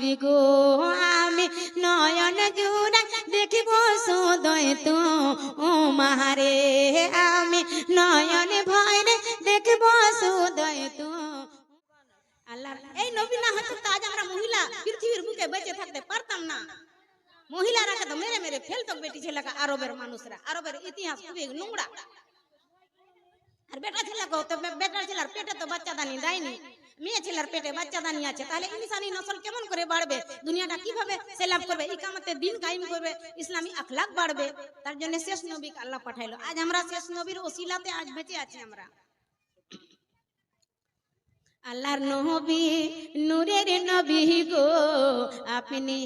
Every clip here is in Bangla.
নবী গো আমি নয়ন জুড়া দেখিব সুদয় তো ও মারে আমি নয়ন ভরে দেখিব সুদয় তো আল্লাহ। এই নবী না হতো তো আজ আমরা মহিলা পৃথিবীর বুকে বেঁচে থাকতে পারতাম না। মহিলারাকে তো মেরে মেরে ফেলতো বেটি ছেলেকে আরবের মানুষরা। আরবের ইতিহাস খুবই নোংরা। আর বেটা ছেলেকে তো বেটার ছেলের পেটে তো বাচ্চাদানি দেয়নি, মেয়ে ছেলের পেটে বাচ্চাদানি আছে। তাহলে ইনসানি নসল কেমন করে বাড়বে? দুনিয়াটা কিভাবে সে লাভ করবে? ইকামতের দিন কায়েম করবে, ইসলামী আখলাক বাড়বে। তার জন্য শেষ নবীকে আল্লাহ পাঠাইলো। আজ আমরা শেষ নবীর ওসিলাতে আজ বেঁচে আছি আমরা। আল্লাহর নবী নূরের নবী গো আপনি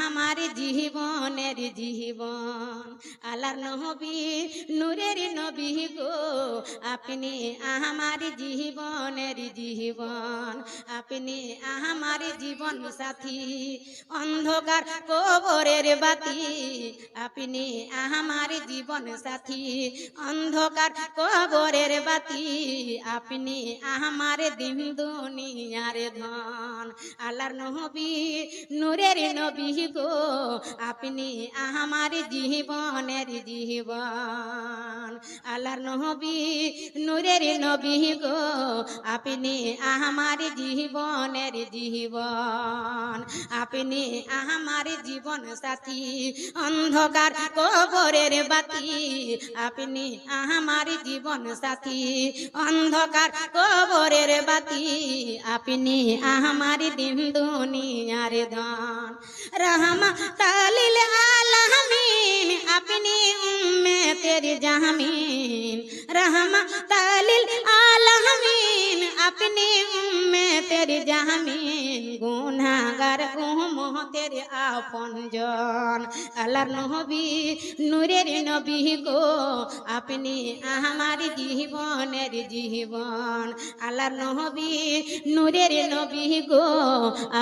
আমার জীবনের জীবন। আল্লাহর নবী নূরের নবী গো আপনি আমার জীবনের জীবন। আপনি আমার জীবন সাথী অন্ধকার কবরের বাতি। আপনি আমার জীবন সাথী অন্ধকার কবরের বাতি। আপনি আমার দিন দুনিয়ার ধন। আল্লাহর নবী নূরের নবী গো আপনি আমার জীবনের জীবন। আল্লাহর নবী নূরের নবী গো আপনি আমার জীবনের জীবন। আপনি আমার জীবন সাথী অন্ধকার কবরের বাতি। আপনি আমার জীবন সাথী অন্ধকার কবরের বাতি। আপনি আমার দিন দুনিয়ার ধন। রাহমাতাল লিল আলামিন আপনি উম্মতের জামিন। রাহমাতাল লিল আলামিন আপনি উম্মতের জামিন। গুনাহগার উম্মতের আপনজন। আল্লাহর নবী নূরের নবী গো আপনি আমার জীবনের জীবন। আল্লাহর নবী নূরের নবী গো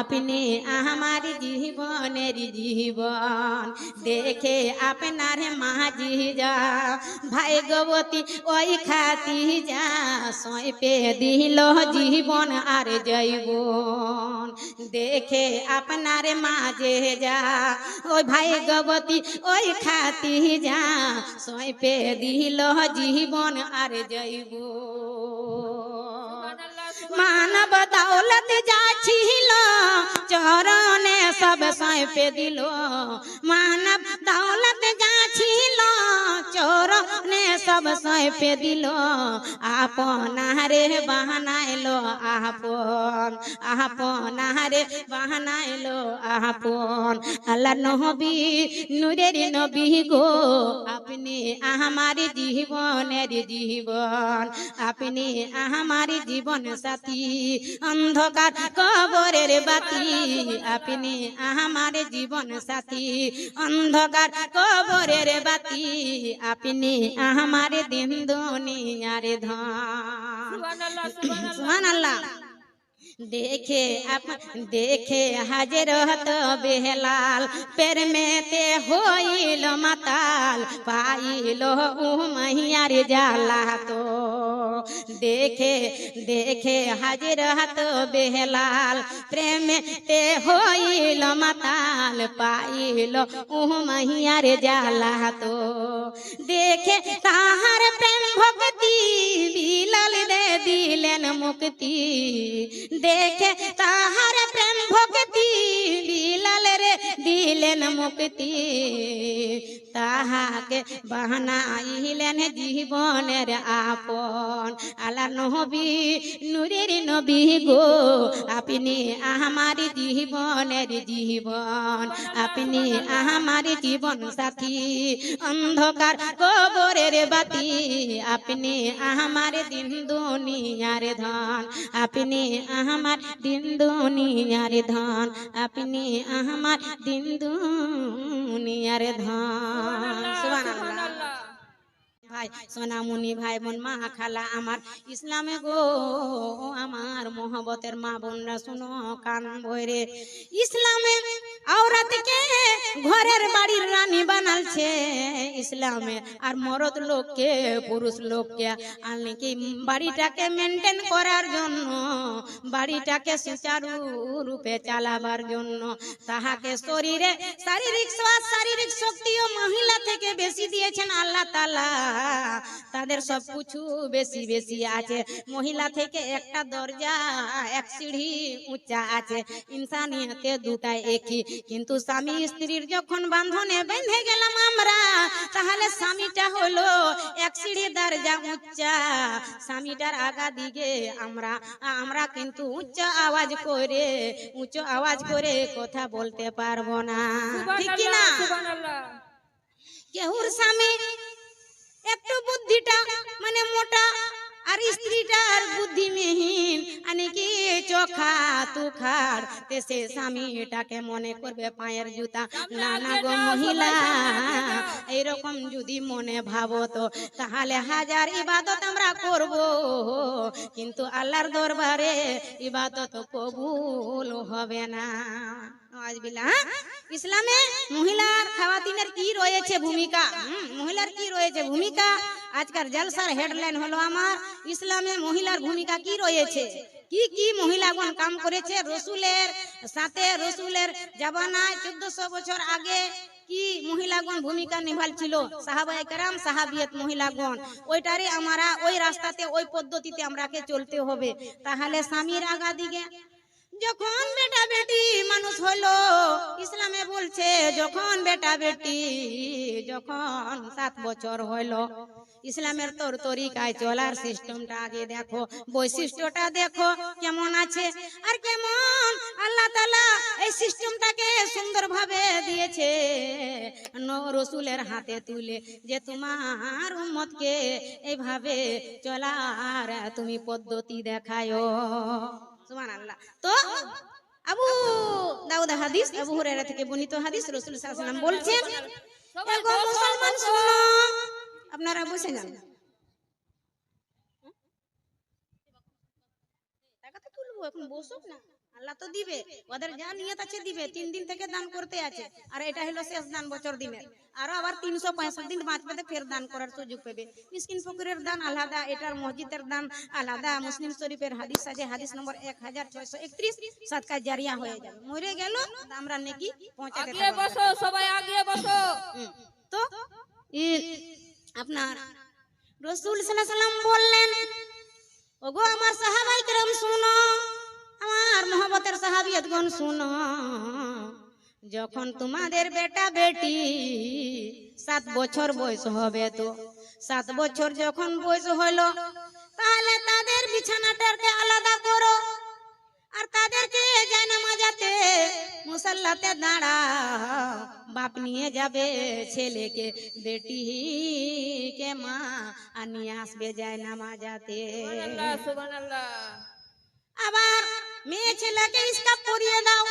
আপনি আমার জীবনের জীবন। দেখে আপনার মাঝি যা ভাগ্যবতী ওই খাতি যা সঁপে দিল জীবন আর জৈবন। দেখে আপনার মাঝে যা ওই ভাগ্যবতী ওই খাতি যা সঁপে দিল জীবন আর জৈবন। মানব দৌলত যা ছিল চরণে সব সঁপে দিল। মানব দৌলত যা ছিল চরণে সব সঁপে দিল। আপনারে বানাইলো আপন। আপনারে বানাইলো আপন। আল্লাহর নবী নূরের নবী গো আপনি আমার জীবনের জীবন। আপনি আমার জীবন সাথী অন্ধকার কবরের বাতি। আপনি আমার জীবন সাথী অন্ধকার কবরের বাতি। আপনি আমার দিন দুনিয়ার ধন। সুবহানাল্লাহ। দেখে দেখে হাজির হতো বেলাল প্রেমেতে হইল মাতাল পাইল উমাইয়ার জ্বালা তো। দেখে দেখে হাজির হতো বেলাল প্রেমেতে হইল মাতাল পাইল উমাইয়ার জ্বালা তো। দেখে তাহার প্রেম ভক্তি বিলাল দে দিলেন মুক্তি। দেখে তাহার প্রেম ভক্তি বিলাল রে দিলেন মুক্তি। তাহাকে বানাইলেন জীবনের আপন। আল্লাহর নবী নূরের নবী গো আপনি আমার জীবনের জীবন। আপনি আমার জীবন সাথী অন্ধকার কবরের বাতি। আপনি আমার দিন দুনিয়ার ধন। আপনি আমার দিন দুনিয়ার ধন। আপনি আমার দিন দুনিয়ার ধন। সুবহানাল্লাহ। ভাই সোনামুনি ভাই বোন মা খালা আমার ইসলামে গো আমার মোহব্বতের মা বোনরা শুনো কান ভরে। ইসলামে औरतকে ঘরের বাড়ির রানী বানালছে ইসলামে, আর মরদ লোককে পুরুষ লোককে আনলি কি বাড়িটাকে মেনটেন করার জন্য, বাড়িটাকে সুচারু রূপে চালাবার জন্য। তাহাকে শরীরে শারীরিক শক্তিও মহিলা থেকে বেশি দিয়েছেন আল্লাহ তাআলা। তাদের সব কিছু বেশি বেশি আছে। মহিলা থেকে একটা দরজা এক সিঁড়ি উঁচা আছে, ইনসানিয়তে দুটাই একই। কিন্তু স্বামী স্ত্রীর যখন বাঁধনে বেঁধে গেলাম আমরা, তাহলে স্বামীটা হলো এক সিঁড়ি দরজা উঁচা, স্বামীটার আগা দিকে আমরা কিন্তু উচ্চ আওয়াজ করে কথা বলতে পারবো না, ঠিক কি না? কেউর স্বামী একটু বুদ্ধিটা মানে মোটা, আর স্ত্রীটার বুদ্ধিহীন, আনেকি চোখা তুখার, সে স্বামীটাকে মনে করবে পায়ের জুতা। না না গো মহিলা, এইরকম যদি মনে ভাবো তো তাহলে হাজার ইবাদত আমরা করব, কিন্তু আল্লাহর দরবারে ইবাদত কবুল হবে না। ইসলামে মহিলার খাওয়াতিনের কি রয়েছে ভূমিকা, মহিলার কি রয়েছে ভূমিকা, আজকাল জলসার হেডলাইন হলো আমার ইসলামে মহিলার ভূমিকা কি রয়েছে। কি কি মহিলাগণ কাম করেছে রসুলের সাথে, রসুলের জামানায় 1400 বছর আগে কি মহিলাগণ ভূমিকা নিভাল ছিল, সাহাবায়ে কেরাম সাহাবিয়ত মহিলাগণ। ওইটারে আমরা ওই রাস্তাতে ওই পদ্ধতিতে আমরাকে চলতে হবে। তাহলে স্বামীর আগা দিকে যখন বেটা বেটি মানুষ হলো, ইসলামে বলছে যখন বেটা বেটি যখন 7 বছর হলো, ইসলামের তোর তরিকায় চলার সিস্টেমটা আগে দেখো, বৈশিষ্ট্যটা দেখো কেমন আছে, আর কেমন আল্লাহ তাআলা এই সিস্টেমটাকে সুন্দরভাবে দিয়েছে রসুলের হাতে তুলে, যে তোমার উম্মতকে এইভাবে চলার তুমি পদ্ধতি দেখায়ো। সুবহানাল্লাহ। তো আবু দাউদ হাদিস, আবু হুরায়রা থেকে বর্ণিত হাদিস, রাসূল সাল্লাল্লাহু আলাইহি ওয়াসাল্লাম বলছেন, এগো মুসলমান শুনো, আপনারা বসে যান, টাকা তো তুলবো, এখন বসুক না, আল্লাহ তো দিবে, ওদের যা নিয়ত আছে দিবে। 3 দিন থেকে দান করতে আছে, আর এটা হলো শেষ দান বছর দিনের, আরো আবার 365 দিন বাঁচবে ফের দান করার সুযোগ পাবে। মিসকিন ফকিরের দান আলাদা, এটার মসজিদের দান আলাদা। মুসলিম শরীফের হাদিস আছে, হাদিস নম্বর 1631, সাদকা জারিয়া হয়ে যাবে। মরে গেল আমরা নেকি পৌঁছাতে থাকবো। আগে বসো, সবাই আগে বসো। তো আপনার রাসূল সাল্লাল্লাহু আলাইহি ওয়াসাল্লাম বললেন, ওগো আমার সাহাবায়ে কেরাম শুনো, আমার মহব্বতের সাহাবিয়তগণ শুনো, যখন তোমাদের বেটা বেটি 7 বছর বয়স হবে, তো 7 বছর যখন বয়স হলো, তাহলে তাদের বিছানাটাকে আলাদা করো, আর তাদেরকে জায়নামাজে মুসাল্লাতে দাঁড়াও। বাপ নিয়ে যাবে ছেলেকে, বেটিকে মা নিয়ে আসবে জায়নামাজে। সুবহানাল্লাহ সুবহানাল্লাহ। আবার মেয়ে ছেলেকে ইসকাপ পরিয়ে দাও,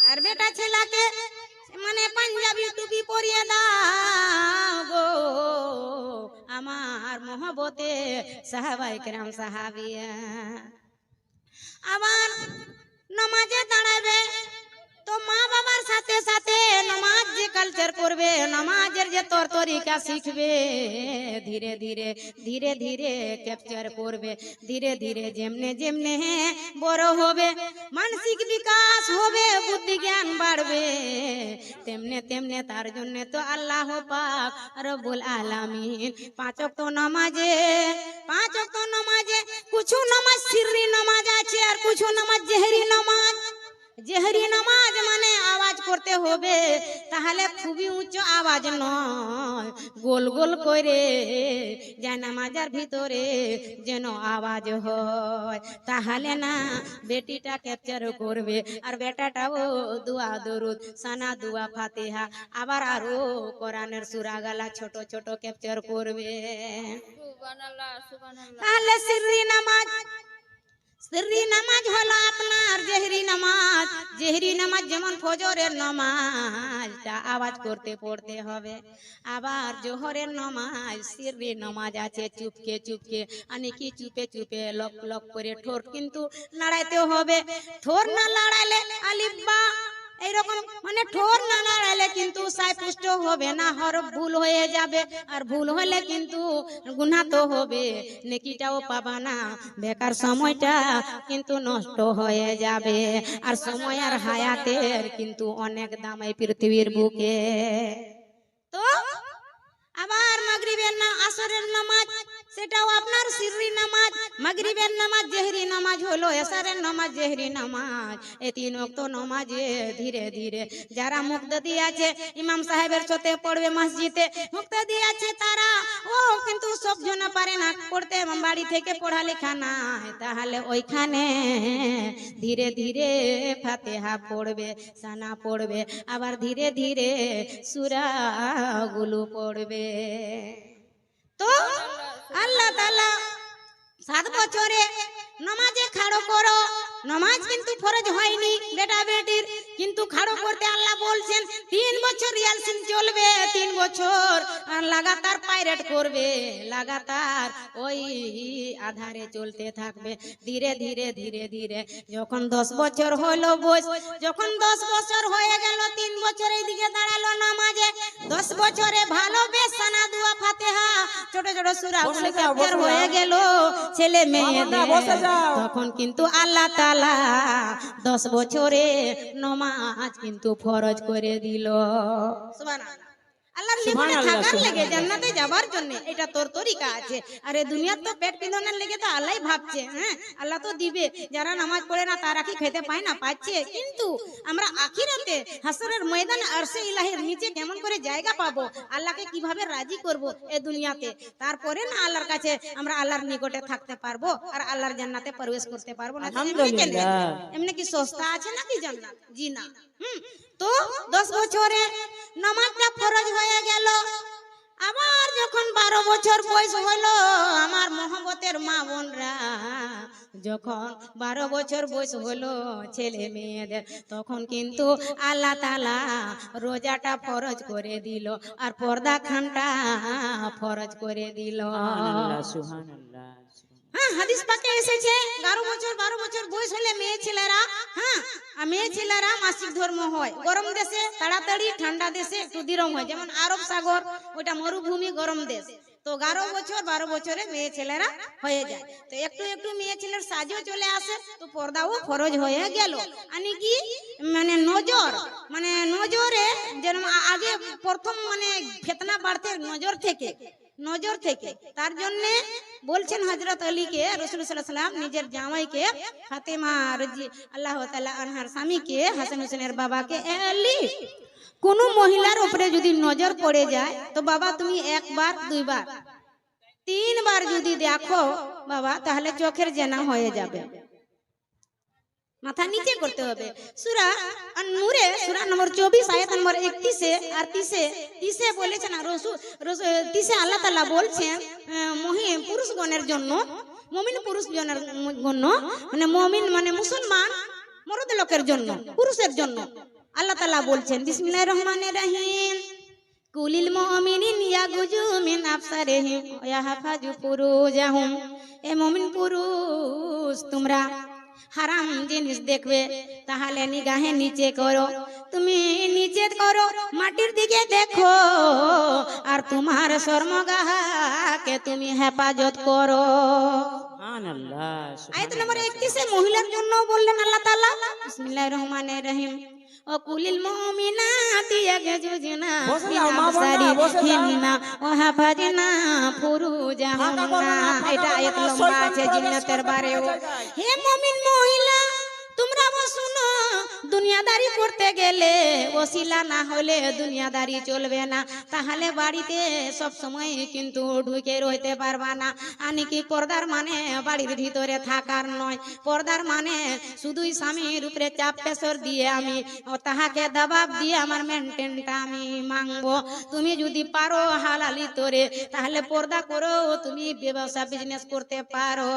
আর বেটা ছেলেকে মানে পাঞ্জাবি টুপি পরিয়ে দাও গো আমার মহব্বতে সাহাবায়ে কেরাম সাহাবিয়া। আবার নামাজে দাঁড়াবে তো মা বাবার সাথে সাথে নামাজ যে কালচার করবে, নামাজের যে তোর তরিকা শিখবে, ধীরে ধীরে ধীরে ধীরে ক্যাপচার করবে। ধীরে ধীরে যেমনে যেমনে বড় হবে, মানসিক বিকাশ হবে, বুদ্ধি জ্ঞান বাড়বে, তেমনে তেমনে তার জন্য তো আল্লাহ পাক রব্বুল আলামিন 5 ওয়াক্ত নামাজে কিছু নামাজ সিররি নামাজ আছে, আর কিছু নামাজ জেহরি নামাজ। জেহরি নামাজ মানে আওয়াজ করতে হবে, তাহলে খুবই উচ্চ আওয়াজ নয়, গোল গোল করে জায়নামাজের ভিতরে যেন আওয়াজ হয়, তাহলে না বেটিটা ক্যাপচার করবে, আর বেটাটাও দোয়া দরুদ সানা দোয়া ফাতিহা আবার আরো কোরআনের সূরা গালা ছোট ছোট ক্যাপচার করবে। সুবহানাল্লাহ সুবহানাল্লাহ। তাহলে সিররি নামাজ হলো আপনার জেহরি নামাজ যেমন ফজরের নামাজটা আওয়াজ করতে পড়তে হবে, আবার জোহরের নামাজ সিররি নামাজ আছে চুপকে চুপকে, কি চুপে চুপে লক লক করে ঠোঁট কিন্তু নাড়াইতে হবে। ঠোঁট না নাড়াইলে আলিফ বা এইরকম মানে মানে ঠোর না নাড়ালে কিন্তু সাইপুষ্ট হবে না, হরফ ভুল হয়ে যাবে, আর ভুল হলে কিন্তু গুনাহ তো হবে, নেকিটাও পাবা না, বেকার সময়টা কিন্তু নষ্ট হয়ে যাবে। আর সময় আর হায়াতের কিন্তু অনেক দাম এই পৃথিবীর বুকে। তো আবার মাগরিবের না আসরের নামাজ, সেটাও আপনার সিররি নামাজ। মাগরিবের নামাজ জেহরি নামাজ হলো, এশারের নামাজ জেহরি নামাজ। এই তিন ওয়াক্ত নামাজে ধীরে ধীরে যারা মুক্তাদি আছে ইমাম সাহেবের সাথে পড়বে মসজিদে, মুক্তাদি আছে তারা ও কিন্তু সব জন পারে না পড়তে, বাড়ি থেকে পড়ালেখা নাই, তাহলে ওইখানে ধীরে ধীরে ফাতিহা পড়বে, সানা পড়বে, আবার ধীরে ধীরে সূরাগুলো পড়বে। তো আল্লাহ তাআলা 7 বছরে নামাজে খাড়ো করো, নামাজ কিন্তু ফরজ হয়নি বেটা বেটির, কিন্তু খাড়ো করতে আল্লাহ বলছেন 3 বছর রিয়ালসিন চলবে, 3 বছর আর লাগাতার পাইরেট করবে, লাগাতার ওই আধারে চলতে থাকবে, ধীরে ধীরে ধীরে ধীরে যখন 10 বছর হলো বয়স, যখন 10 বছর হয়ে গেল, 3 বছর এইদিকে দাঁড়ালো নামাজে, 10 বছরে ভালো বেশ সানা দুয়া ফাতিহা ছোট ছোট সূরা গুলো ক্যাপচার হয়ে গেল ছেলে মেয়েদের, তখন কিন্তু আল্লাহ তাআলা 10 বছরে নামাজ কিন্তু ফরজ করে দিল। সুবহানাল্লাহ। আল্লাহর জীবনে থাকার লেগে জান্নাতে যাবার জন্য এটা তোর তরিকা আছে, আরে দুনিয়ার তো পেট পিঁধনের লেগে তো আল্লাহই ভাবছে, হ্যাঁ আল্লাহ তো দিবে, যারা নামাজ পড়ে না তারা কি খেতে পায় না? পাচ্ছে, কিন্তু আমরা আখিরাতে হাসরের ময়দানে আরশে ইলাহির নিচে কেমন করে জায়গা পাবো, আল্লাহকে কিভাবে রাজি করব এই দুনিয়াতে, তারপরে না আল্লাহর কাছে আমরা আল্লাহর নিকটে থাকতে পারবো আর আল্লাহর জান্নাতে প্রবেশ করতে পারবো। না এমনি কি সস্তা আছে নাকি জান্নাত? জি না। তো 10 বছরে নামাজটা ফরজ হয়ে গেল, আবার যখন 12 বছর বয়স হলো আমার মহব্বতের মা বোনরা, যখন 12 বছর বয়স হলো ছেলে মেয়েদের, তখন কিন্তু আল্লাহ তাআলা রোজাটা ফরজ করে দিল আর পর্দা খানটা ফরজ করে দিল। সুবহানাল্লাহ সুবহানাল্লাহ। হ্যাঁ হাদিস পাকে এসেছে 12 বছর বয়স হলে মেয়ে ছেলেরা, হ্যাঁ মেয়ে ছেলেরা মাসিক ধর্ম হয়, গরম দেশে তাড়াতাড়ি, ঠান্ডা দেশে একটু দিরম হয়, যেমন আরব সাগর ওটা মরুভূমি গরম দেশ, তো 12 বছরে মেয়ে ছেলেরা হয়ে যায়, তো একটু একটু মেয়ে ছেলের সাজও চলে আসে, তো পর্দাও ফরজ হয়ে গেল। আনি কি মানে নজর, মানে নজরে যেরকম আগে প্রথম মানে ফিতনা বাড়তে নজর থেকে, তার জন্য বলছেন হযরত আলীকে, রাসূল সাল্লাল্লাহু আলাইহি ওয়াসাল্লাম নিজের জামাইকে ফাতেমা রাদিয়াল্লাহু তাআলা আনহার স্বামীকে হাসান হোসেনের বাবাকে, আলী কোন মহিলার উপরে যদি নজর পড়ে যায় তো বাবা তুমি 1 বার 2 বার 3 বার যদি দেখো বাবা তাহলে চোখের জেনা হয়ে যাবে, মাথা নিচে করতে হবে। সূরা আন-নূরে সূরা নম্বর 24 আয়াত নম্বর 31 আর 30 বলেছেন, রাসূল 30 আল্লাহ তাআলা বলছেন পুরুষগণের জন্য, মুমিন পুরুষগণের জন্য, মানে মুমিন মানে মুসলমান মরদ লোকের জন্য, পুরুষের জন্য আল্লাহ তাআলা বলছেন বিসমিল্লাহির রহমানির রহিম, কুলিল মুমিনিন ইয়াগুজু মিন আবসারিহিম ওয়া ইয়াহফাজু ফুরুজাহুম, এ মুমিন পুরুষ তোমরা হারাম জিনিস দেখবে তাহলে নিগাহে নিচে করো, তুমি নিচে করো, মাটির দিকে দেখো, আর তোমার শর্মগাহকে তুমি হেফাজত করো। সুবহানাল্লাহ। আয়াত নম্বর 31 মহিলার জন্য বললেন আল্লাহ তাআলা বিসমিল্লাহির রহমানির রহিম, ওয়াকুলিল মুমিনাতি ইয়াগজুজনা মিন আবসারিহিন্না ওয়া হাফাজনা ফুরুজাহুন্না, এটা আয়াত লম্বা আছে জিন্নাতের বারেও। হে মুমিন মহিলা তোমরা শুনো, দুনিয়াদারি করতে গেলে ওসিলা না হলে দুনিয়াদারি চলবে না, তাহলে বাড়িতে সব সময় কিন্তু ঢুকে রইতে পারবা না। আনি কি পর্দার মানে বাড়ির ভিতরে থাকার নয়, পর্দার মানে শুধুই স্বামীর উপরে চাপ প্রেসার দিয়ে আমি তাহাকে দবাব দিয়ে আমার মেনটেনটা আমি মাংবো। তুমি যদি পারো হালালি তোরে তাহলে পর্দা করো, তুমি ব্যবসা বিজনেস করতে পারো।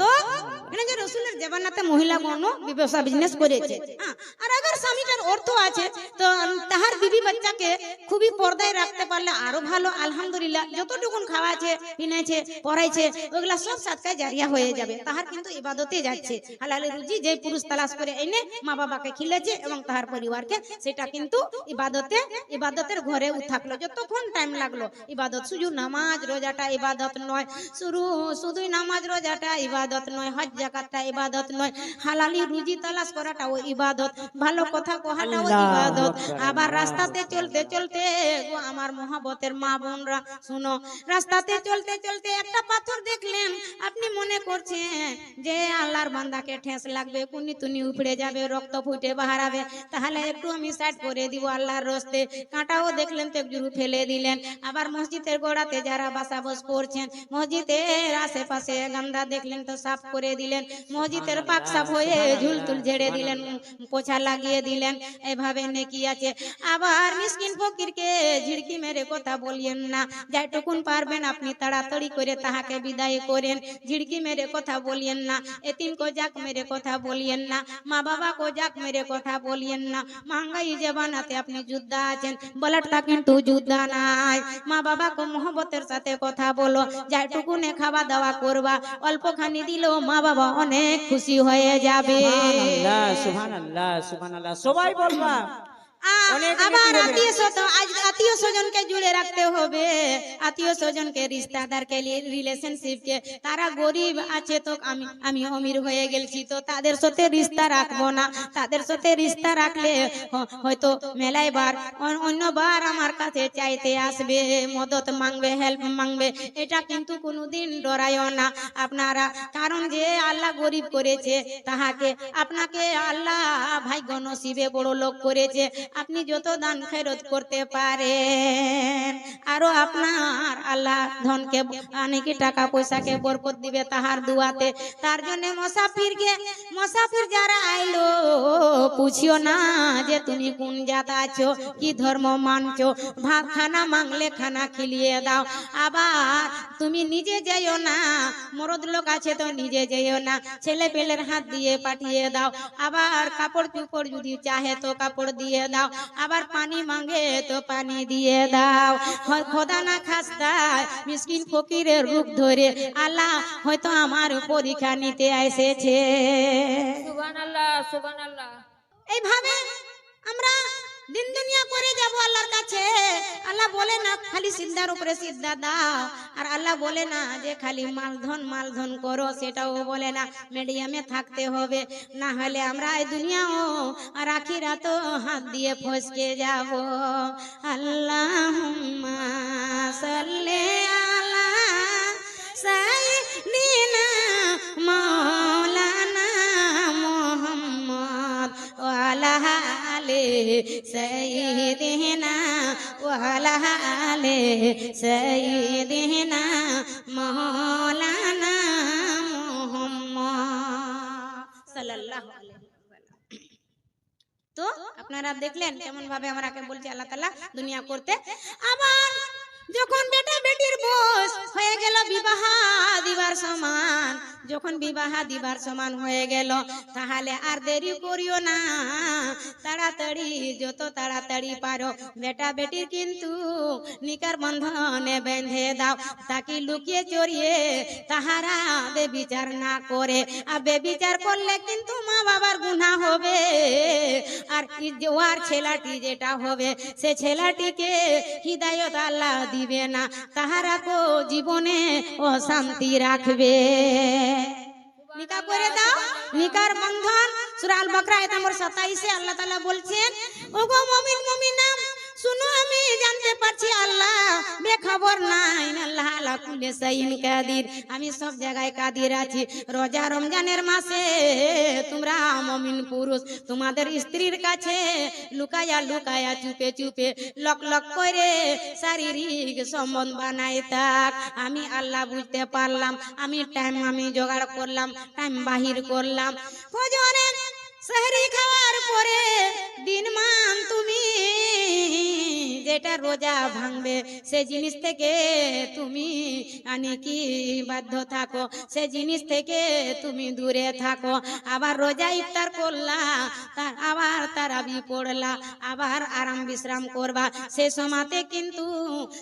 তো রাসূলের জামানাতে মহিলাগণ ব্যবসা বিজনেস করেছে, আর अगर স্বামীটার অর্থ আছে তো তাহার বিবি বাচ্চাকে খুবই পর্দায় রাখতে পারলে আরো ভালো। আলহামদুলিল্লাহ, যতটুকুন খাওয়াছে পিনাইছে পড়াইছে ওগুলা সব সাদকায় জারিয়া হয়ে যাবে। তাহার কিন্তু ইবাদতে যাচ্ছে। হালাল রুজি যে পুরুষ তালাশ করে এনে মা বাবাকে খিলেছে এবং তাহার পরিবারকে, সেটা কিন্তু ইবাদতের ঘরে থাকলো। যতক্ষণ টাইম লাগলো ইবাদত, শুধু নামাজ রোজাটা ইবাদত নয়, শুধুই নামাজ রোজাটা ইবাদত নয়, হজ জাকাতটা ইবাদত নয়, হালালি রুজি তালাশ করাটাও ইবাদত, ভালো কথা কোহাটাও ইবাদত। আবার রাস্তাতে চলতে চলতে গো আমার মহব্বতের মা বোনরা শুনো, রাস্তাতে চলতে চলতে একটা পাথর দেখলেন, আপনি মনে করছেন যে আল্লাহর বান্দাকে ঠেস লাগবে, কুনি তুনি উপড়ে যাবে, রক্ত ফুটে বাহারাবে, তাহলে একটু আমি সাইড করে দিব আল্লাহর রাস্তে। কাঁটাও দেখলেন তো একটু ফেলে দিলেন। আবার মসজিদের গোড়াতে যারা বাসা বস করছেন, মসজিদের আশেপাশে গান্দা দেখলেন তো সাফ করে দিলেন, মসজিদের পাক সাফ হয়ে ঝুলতুল ঝেড়ে দিলেন, পোছা লাগিয়ে দিলেন। এভাবে নেকি আছে। আবার মিসকিন ফকিরকে ঝিড়কি মেরে কথা বলিয়েন না, যেটুকুন পারবেন আপনি তাড়াতাড়ি করে তাহাকে বিদায় করেন। ঝিড়কি মেরে কথা বলিয়েন না, এতিম को जाक मेरे কথা বলিয়েন না, মা বাবা को जाक मेरे কথা বলিয়েন না। महंगाई जमानाते আপনি যুদ্ধা আছেন, বলাটা কিন্তু যুদ্ধা নাই। মা বাবাকে মহব্বতের সাথে কথা বলো, যেটুকুনে খাওয়া দাওয়া করবা, অল্পখানি দিলেও মা বাবা অনেক খুশি হয়ে যাবে। সুবহানাল্লাহ সুবহানাল্লাহ সুবহানাল্লাহ, সবাই বলবা। আবার আত্মীয় স্বজনকে জুড়ে রাখতে হবে, আত্মীয় স্বজনকে রিস্তাদারকে রিলেশনশিপকে। তারা গরিব আছে তো আমি অমির হয়ে গেছি তো তাদের সাথে রিস্তা রাখবো না, তাদের সাথে রিস্তা রাখলে হয়তো মেলায় বার অন্যবার আমার কাছে চাইতে আসবে, মদত মাংবে, হেল্প মাংবে। এটা কিন্তু কোনোদিন ডরায়ও না আপনারা, কারণ যে আল্লাহ গরিব করেছে তাহাকে আপনাকে আল্লাহ ভাগ্য নসিবে বড় লোক করেছে। আপনি যত দান খয়রত করতে পারেন আরো আপনার আল্লাহ ধনকে অনেক টাকা পয়সাকে বরকত দিবে তাহার দুয়াতে। তার জন্য মুসাফির যারা আইলো পুছিও না যে তুমি কোন জাত আছো, কি ধর্ম মানছো, ভাত খানা মাংলে খানা খিলিয়ে দাও। আবার তুমি নিজে যাইও না, মরদ লোক আছে তো নিজে যাইও না, ছেলে পেলের হাত দিয়ে পাঠিয়ে দাও। আবার কাপড় চুপড় যদি চাহে তো কাপড় দিয়ে দাও, আবার পানি মাঙ্গে তো পানি দিয়ে দাও। খোদা না খাস্তা মিসকিন ফকিরের রূপ ধরে আল্লাহ হয়তো আমার পরীক্ষা নিতে এসেছে। সুবহানাল্লাহ সুবহানাল্লাহ। এইভাবে আমরা দিন দুনিয়া করে যাব আল্লাহর কাছে। আল্লাহ বলে না খালি সিদ্ধার উপরে সিদ্ধা দাও, আর আল্লাহ বলে না যে খালি মালধন করো, সেটাও বলে না। মিডিয়ামে থাকতে হবে, না হলে আমরা এই দুনিয়াও আর আখিরাতও হাত দিয়ে ফসকে যাব। আল্লাহুম্মা সাল্লি আলা সাইয়্যিদিনা মাওলানা মুহাম্মদ ওয়া আলা আলি সাইয়্যিদিনা ওয়া আলা আলি সাইয়্যিদিনা মাওলানা মুহাম্মদ সাল্লাল্লাহু আলাইহি ওয়াসাল্লাম। তো আপনারা দেখলেন কেমন ভাবে আমরাকে বলছে আল্লাহ তাআলা দুনিয়া করতে। আবার যখন বেটা বেটির বয়স হয়ে গেল বিবাহ দিবার সমান, যখন বিবাহ দিবার সমান হয়ে গেল, তাহলে আর দেরি করিও না, তাড়াতাড়ি যত তাড়াতাড়ি পারো বেটা বেটির কিন্তু নিকার বন্ধনে বেঁধে দাও, তাকে লুকিয়ে চড়িয়ে তাহারা বেবিচার না করে। আর বেবিচার করলে কিন্তু মা বাবার গুনাহ হবে, আর ওর ছেলাটি যেটা হবে সে ছেলাটিকে হিদায়ত আল্লাহ দিবে না, তাহারা কো জীবনে অশান্তি রাখবে। নিকা করে দাও, নিকার বন্ধন। সূরা আল বাকরা আয়াত নম্বর 27 এ আল্লাহ তাআলা বলছেন, ওগো মুমিন মুমিনা শুনো, আমি জানতে পারছি আল্লাহ বেখবর নাই, আল্লাহ আলা কুল্লি শাইইন কাদির, আমি সব জায়গায় কাদির আছি। রোজা রমজানের মাসে তোমরা মুমিন পুরুষ তোমাদের স্ত্রীর কাছে লুকায়া লুকায়া চুপে চুপে লক লক করে শারীরিক সম্বন্ধ বানাই থাক। আমি আল্লাহ বুঝতে পারলাম, আমি জোগাড় করলাম, টাইম বাহির করলাম। ফজরে সেহরি খাওয়ার পরে দিনমান তুমি যে যেটা রোজা ভাঙবে সে জিনিস থেকে তুমি কি বাধ্য থাকো, সে জিনিস থেকে তুমি দূরে থাকো। আবার রোজা ইফতার করলা, আবার তারাবি পড়লা, আবার আরাম বিশ্রাম করবা, সে সময়তে কিন্তু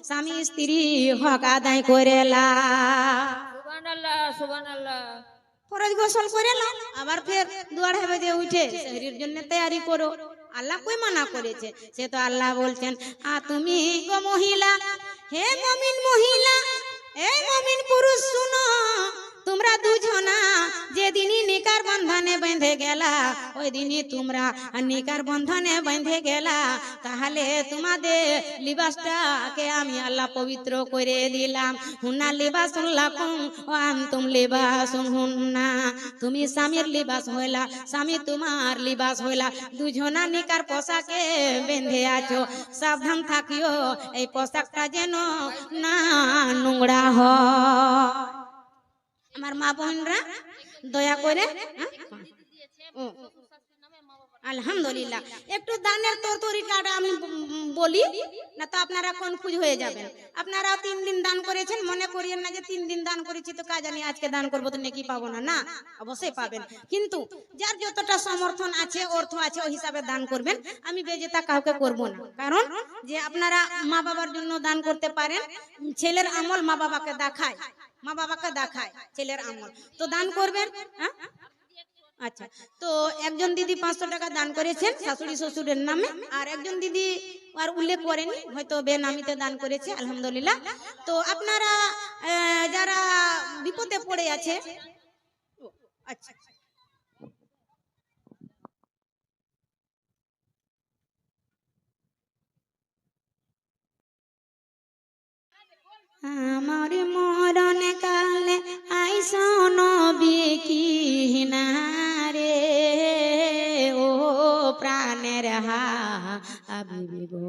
স্বামী স্ত্রী হক আদায় করেলা। সুবহানাল্লাহ সুবহানাল্লাহ। ফরজ গোসল করে নাও, আবার ফের দুয়ারে বাজে উঠে শরীর জন্য তৈয়ারি করো। আল্লাহ কই মানা করেছে? সে তো আল্লাহ বলছেন, তুমি গো মহিলা, হে মুমিন মহিলা, হে মুমিন পুরুষ, শুনো, তোমরা দুজনা যেদিনই নিকার বন্ধনে বেঁধে গেলা, ওই দিনই তোমরা নিকার বন্ধনে বেঁধে গেলা, তাহলে তোমাদের লিবাসটাকে আমি আল্লাহ পবিত্র করে দিলাম। হুন্না লিবাসুন লাকুম ওয়া আনতুম লিবাসুন হুন্না। তুমি স্বামীর লিবাস হইলা, স্বামী তোমার লিবাস হইলা, দুজনা নিকার পোশাকে বেঁধে আছো। সাবধান থাকিও এই পোশাকটা যেন না নোংরা হয়। আমার মা বোনরা দয়া করে আলহামদুলিল্লাহ একটু দানের তরকারিটা আমি বলি না তো আপনারা কনফিউজ হয়ে যাবেন। আপনারা 3 দিন দান করেছেন, মনে করিয়েন না যে 3 দিন দান করেছি তো কাজ জানি আজকে দান করবো তো নেকি পাবো না। না, অবশ্যই পাবেন, কিন্তু যার যতটা সমর্থন আছে, অর্থ আছে, ওই হিসাবে দান করবেন। আমি বেজেতা কাউকে করব না, কারণ যে আপনারা মা বাবার জন্য দান করতে পারেন। ছেলের আমল মা বাবাকে দেখায়, মা বাবাকে দেখায় ছেলের আমল, তো দান করবেন। হ্যাঁ, আচ্ছা, তো একজন দিদি 500 টাকা দান করেছেন শাশুড়ি শ্বশুরের নামে, আর একজন দিদি আর উল্লেখ করেনি, হয়তো বেনামিতে দান করেছে, আলহামদুলিল্লাহ। তো আপনারা যারা বিপদে পড়ে আছে, আচ্ছা, আমার মরণ কালে আইসো নবী কিনারে, ও প্রাণের হাবিবি গো,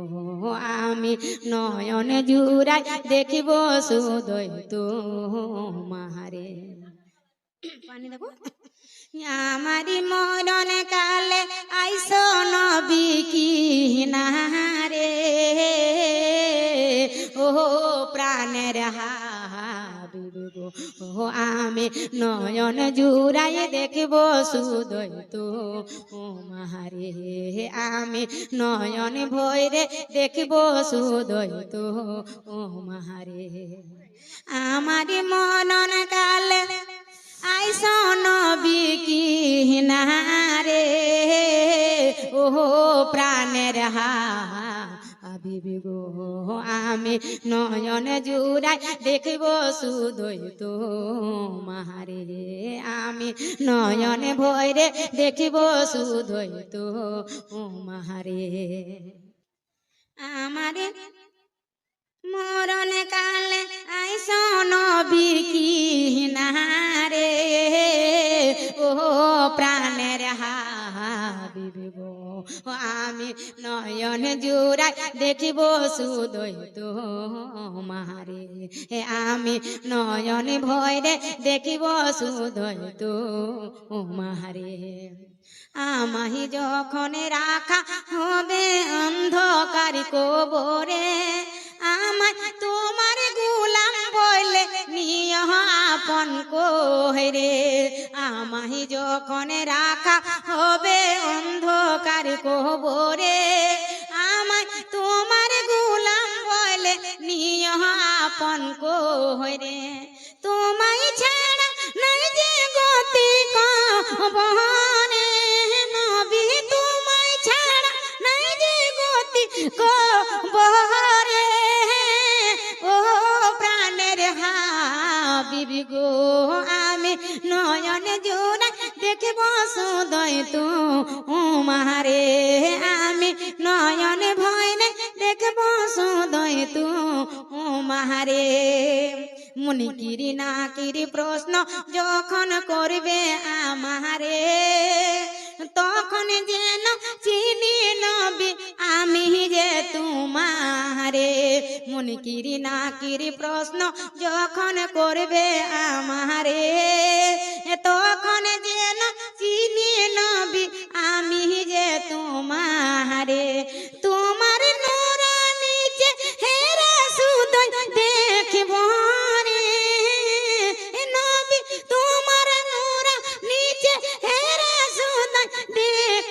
আমি নয়ন জুড়াই দেখিব শুধুই তোমারে। পানি দেবো। আমারি মরণ কালে আইসো নবী কিনারে, ও প্রাণের হাবিবি গো, আমি নয়ন জুড়াই দেখব শুধুই তোমারে, আমি নয়ন ভরে দেখব শুধুই তোমারে। আমারি মরণ কালে আইসো নবী কিনারে, ও প্রাণের হাবিবি গো, আমি নয়ন জুড়াই দেখব শুধুই তোমারে, আমি নয়ন ভরে দেখব শুধুই তোমারে। আমারে মরণ কালে আইসো নবী কিনারে, ও প্রাণের হাবিবি গো, আমি নয়ন জুড়াই দেখিব শুধুই তোমারে, আমি নয়ন ভরে দেখিব শুধুই তোমারে। আমাহি যখন রাখা হবে অন্ধকার কবরে, আমায় তোমার গোলাম বলে নিয় আপন করে, আমাহি যখন রাখা হবে অন্ধকার কবরে, আমায় তোমার গোলাম বলে নিয় আপন করে, তোমায় ছাড়া নাই যে গতি কবরে, নবী তোমায় ছাড়া নাই যে গতি কবরে, ও প্রাণের হাবিবি গো, আমি নয়ন জোড়াই দেখব শুধুই তোমারে, আমি নয়ন ভরে দেখব শুধুই তোমারে। মুনিকিরি নাকিরি প্রশ্ন যখন করবে আমারে, তখন যেন চিনি নবী আমি যে তোমারে। মুনিকিরি নাকিরি প্রশ্ন যখন করবে আমারে, তখন যেন চিনি নবী আমি যে তোমারে। তোমার নূরানি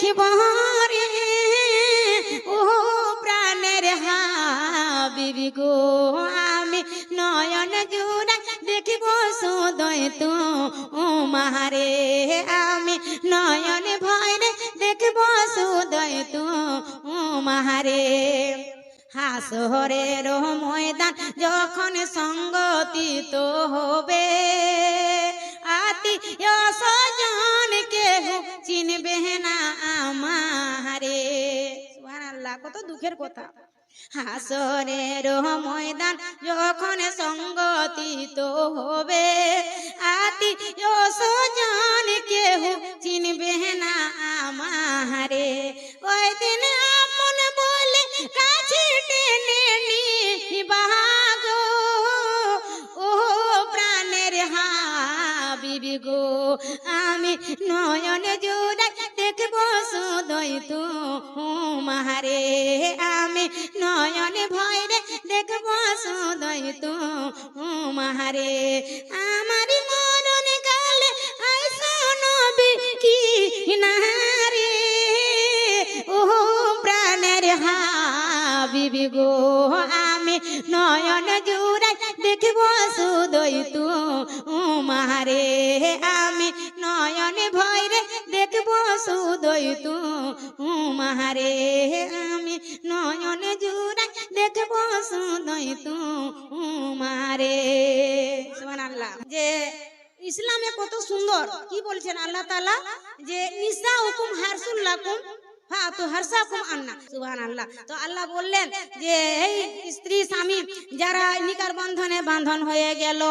দেখিব রে ও প্রাণের হাবিবি গো আমি নয়ন জুড়াই দেখিব সুদয় তো ও মাহারে আমি নয়ন ভয়রে দেখিব সুদয় তো ও মাহারে হাসরের ময়দান যখন সংগঠিত হবে আত্মীয় স্বজন কেহ চিনবে না আমারে সুবহানাল্লাহ কত দুঃখের কথা হাসরের ময়দান যখন সংগঠিত হবে আত্মীয় স্বজন কেহ চিনবে না আমারে ওই দিন আপন বলে কাছে টেনে নিবাগো ও প্রাণের হাবিবি গো আমি নয়ন জুড়াই দেখব সুদয় তো মাহারে আমি নয়ন ভয়রে দেখব সুদয় তো মাহারে আমার মরণ কালে আইসো নবী কি নারে ও প্রাণের হাবিবি গো আমি নয়ন জুড়াই দেখব সুদয় তো মাহারে আমি নয়ন ভয়রে দেখব সুদয় তো মাহারে আমি নয়ন জুড়াই দেখব সুদয় তো মাহারে সুবহানাল্লাহ যে ইসলামে কত সুন্দর কি বলছেন আল্লাহ তাআলা যে নিসা হুকুম হারসুল লাকুম হ্যাঁ তো হারসাকুম আন্না সুবহানাল্লাহ তো আল্লাহ বললেন যে এই স্ত্রী স্বামী যারা নিকার বন্ধনে বাঁধন হয়ে গেল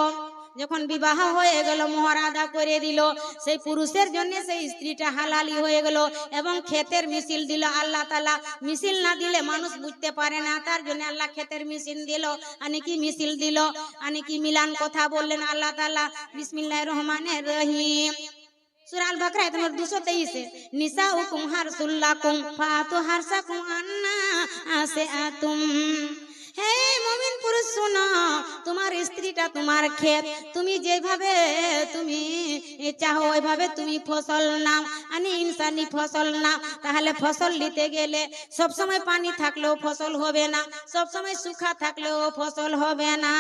যখন বিবাহ হয়ে গেল মোহর আদা করে দিল সেই পুরুষের জন্য সেই স্ত্রীটা হালালি হয়ে গেল এবং ক্ষেতের মিছিল দিল আল্লাহ তাআলা মিছিল না দিলে মানুষ বুঝতে পারে না তার জন্য আল্লাহ ক্ষেতের মিছিল দিল আনি কি মিছিল দিল আনি কি মিলান কথা বললেন আল্লাহ তাআলা বিসমিল্লাহির রহমানির রহিম সূরা আল বাকরা আয়াত নম্বর 223 নিসাউকুম হারসুল লাকুম ফাতু হারসাকুম আন্না আসিআতুম হে মুমিন পুরুষ শোনো তোমার স্ত্রীটা তোমার ক্ষেত তুমি যেভাবে তুমি চাও ওইভাবে তুমি ফসল নাও আনি ইনসানি ফসল নাও তাহলে ফসল নিতে গেলে সব সময় পানি থাকলেও ফসল হবে না সব সময় শুকনা থাকলেও ফসল হবে না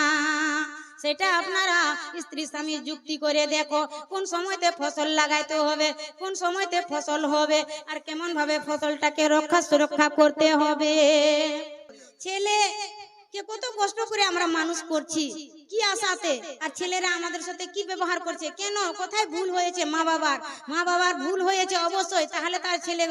সেটা আপনারা স্ত্রী স্বামী যুক্তি করে দেখো কোন সময়তে ফসল লাগাইতে হবে কোন সময়তে ফসল হবে আর কেমন ভাবে ফসলটাকে রক্ষা সুরক্ষা করতে হবে ছেলে কে কত কষ্ট করে আমরা মানুষ করছি কি আশাতে আর ছেলেরা আমাদের সাথে কি ব্যবহার করছে কেন কোথায় ভুল হয়েছে মা বাবার ভুল হয়েছে অবশ্যই তাহলে তার ছেলে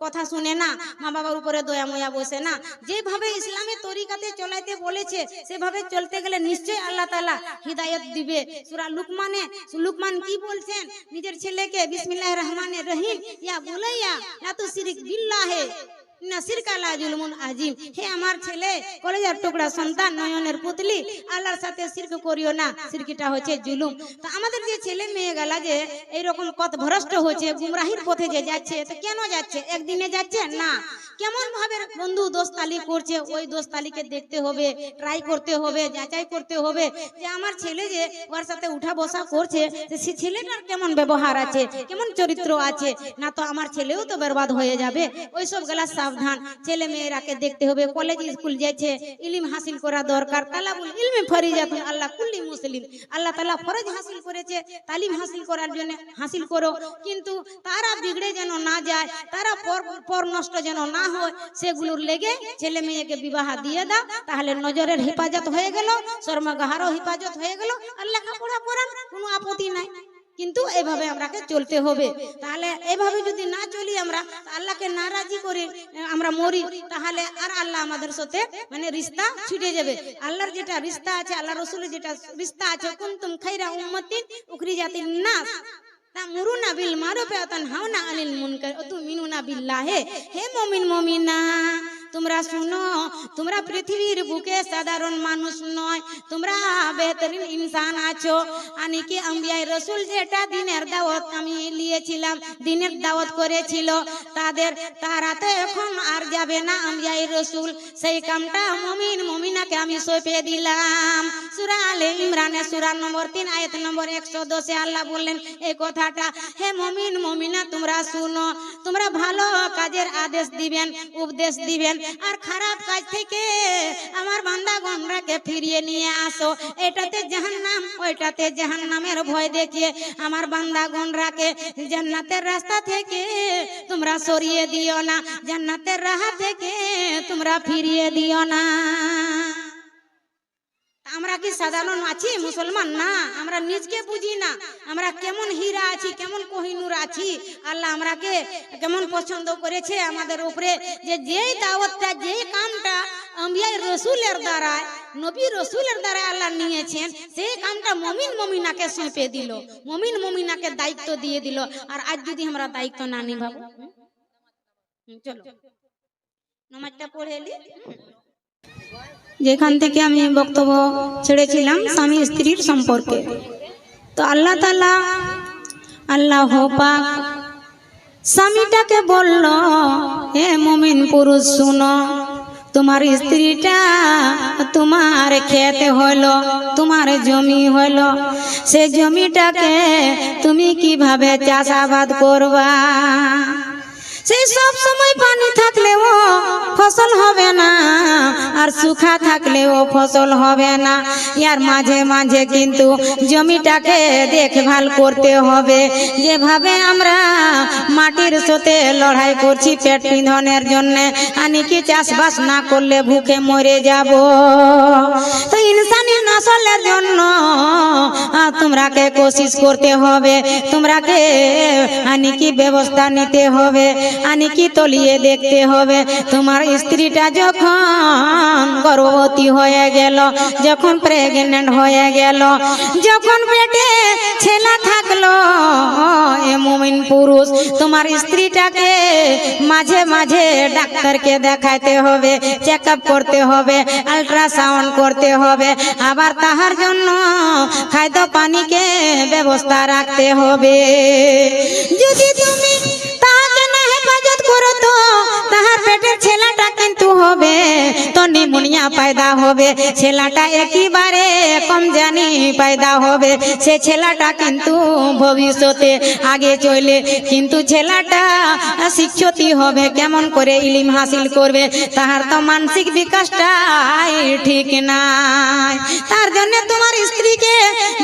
কথা শুনে না মা বাবার উপরে দয়া ময়া বসে না যেভাবে ইসলামের তরিকাতে চলাইতে বলেছে সেভাবে চলতে গেলে নিশ্চয়ই আল্লাহ তাআলা হিদায়াত দিবে সূরা লুকমান কি বলছেন নিজের ছেলেকে বিসমিল্লাহির রহমানির রহিম ইয়া বুলাইয়া লা তুশরিক বিল্লাহি হে আমার ছেলে কলেজার টুকরা সন্তান নয়নের পুতলি আল্লাহর সাথে শিরক করিও না শিরকিটা হচ্ছে জুলুম তো আমাদের যে ছেলে মেয়ে গেলা যে এইরকম পথ ভ্রষ্ট হচ্ছে গুমরাহির পথে যে যাচ্ছে তো কেন যাচ্ছে একদিনে যাচ্ছে না কেমন ভাবে বন্ধু দোস্তালি করছে ওই দোস্তালিকে দেখতে হবে ট্রাই করতে হবে যাচাই করতে হবে যে আমার ছেলে যে ওর সাথে উঠা বসা করছে সে ছেলেটার কেমন ব্যবহার আছে কেমন চরিত্র আছে না তো আমার ছেলেও তো বরবাদ হয়ে যাবে ওই সব গেলা সাবধান ছেলে মেয়েরাকে দেখতে হবে কলেজ স্কুল যাচ্ছে ইলম হাসিল করা দরকার তালাবুল ইলমে ফরিজাতুন আল্লাহ কুল্লি মুসলিম আল্লাহ তাআলা ফরজ হাসিল করেছে তালিম হাসিল করার জন্য হাসিল করো কিন্তু তারা বিগড়ে যেন না যায় তারা পর নষ্ট যেন না হয় সেগুলোর লেগে ছেলে মেয়েকে বিবাহ দিয়ে দাও তাহলে নজরের হেফাজত হয়ে গেল শর্মগাহারও হেফাজত হয়ে গেল আর লেখাপড়া করার কোনো আপত্তি নাই কিন্তু এভাবে আমরাকে চলতে হবে তাহলে এভাবে যদি না চলি আমরা আল্লাহকে নারাজি করে আমরা মরি তাহলে আর আল্লাহ আমাদের সাথে মানে রিশতা ছুটে যাবে আল্লাহর যেটা রিশতা আছে আল্লাহ রাসূলের যেটা রিশতা আছে কুনতুম খায়রা উম্মাতিন উখরিজাতিন নাস তা'মুরুনা বিল মারুফি ওয়া তানহাউনা আনিল মুনকার ওয়া তু'মিনুনা বিল্লাহি হে মুমিন মুমিনা তোমরা শুনো, তোমরা পৃথিবীর বুকে সাধারণ মানুষ নয়, তোমরা বেহতরিন ইনসান আছো। আনিকি আম্বিয়ায়ে রসুল যেটা দিনের দাওয়াত আমি নিয়েছিলাম, দিনের দাওয়াত করেছিল, তারা তো এখন আর যাবে না আম্বিয়ায়ে রসুল। সেই কামটা মুমিন মুমিনাকে আমি সঁপে দিলাম। সূরা আলে ইমরানে সূরা নম্বর 3 আয়াত নম্বর 110 আল্লাহ বললেন এই কথাটা, হে মুমিন মুমিনা তোমরা শুনো, তোমরা ভালো কাজের আদেশ দিবেন, উপদেশ দিবেন, আর খারাপ কাজ থেকে আমার বান্দাগণরাকে ফিরিয়ে নিয়ে আসো। এটাতে জাহান্নাম, ওইটাতে জাহান্নামের ভয় দেখিয়ে আমার বান্দাগণরাকে জান্নাতের রাস্তা থেকে তোমরা সরিয়ে দিও না, জান্নাতের রাহ থেকে তোমরা ফিরিয়ে দিও না। আমরা কি সাধারণ আছি? মুসলমান না, আমরা নিজকে বুঝি না আমরা কেমন হীরা আছি, কেমন কোহিনূর আছি। আল্লাহ আমরাকে কেমন পছন্দ করেছে আমাদের উপরে, যে যেই দাওয়াতটা, যেই কামটা আম্বিয়ায়ে রসুলের দ্বারা, নবী রসুলের দ্বারা আল্লাহ নিয়েছেন, সেই কামটা মুমিন মুমিনাকে সঁপে দিল, মুমিন মুমিনাকে দায়িত্ব দিয়ে দিল। আর আজ যদি আমরা দায়িত্ব না নিভাবো, চলো নামাজটা পড়ে এলি। যেখান থেকে আমি বক্তব্য ছেড়েছিলাম স্বামী স্ত্রীর সম্পর্কে, তো আল্লাহ তাআলা, আল্লাহ পাক স্বামীটাকে বলল, হে মুমিন পুরুষ শুনো, তোমার স্ত্রীটা তোমার খেতে হলো, তোমার জমি হলো, সে জমিটাকে তুমি কিভাবে চাষাবাদ করবা? সেই সব সময় পানি থাকলেও ফসল হবে না, আর শুখা থাকলেও ফসল হবে না। ইয়ার মাঝে মাঝে কিন্তু জমিটাকে দেখভাল করতে হবে। যেভাবে আমরা মাটির সাথে লড়াই করছি পেট পিঁধনের জন্য, আনিকি চাষবাস না করলে ভুখে মরে যাব। তো ইনসানি নসলের জন্য তোমরাকে কোশিশ করতে হবে, তোমরাকে আনিকি ব্যবস্থা নিতে হবে, আনিকি তলিয়ে দেখতে হবে। তোমার স্ত্রীটা যখন গর্ভবতী হয়ে গেল, যখন প্রেগনেন্ট হয়ে গেল, যখন পেটে ছেলে থাকলো, এ মুমিন পুরুষ তোমার স্ত্রীটাকে মাঝে মাঝে ডাক্তারকে দেখাইতে হবে, চেক আপ করতে হবে, আল্ট্রাসাউন্ড করতে হবে, আবার তাহার জন্য খাদ্য পানিকে ব্যবস্থা রাখতে হবে। যদি তুমি তাহাকে না হেফাজত করো তো তাহার পেটের ছেলেটা কিন্তু হবে তো নিউমোনিয়া পয়দা হবে, ছেলেটা একেবারে কম জানি পয়দা হবে। সে ছেলেটা কিন্তু ভবিষ্যতে আগে চলে কিন্তু ছেলেটা শিক্ষিত হবে, কেমন করে ইলম হাসিল করবে, তাহার তো মানসিক বিকাশটাই ঠিক নাই। তার জন্য তোমার স্ত্রীকে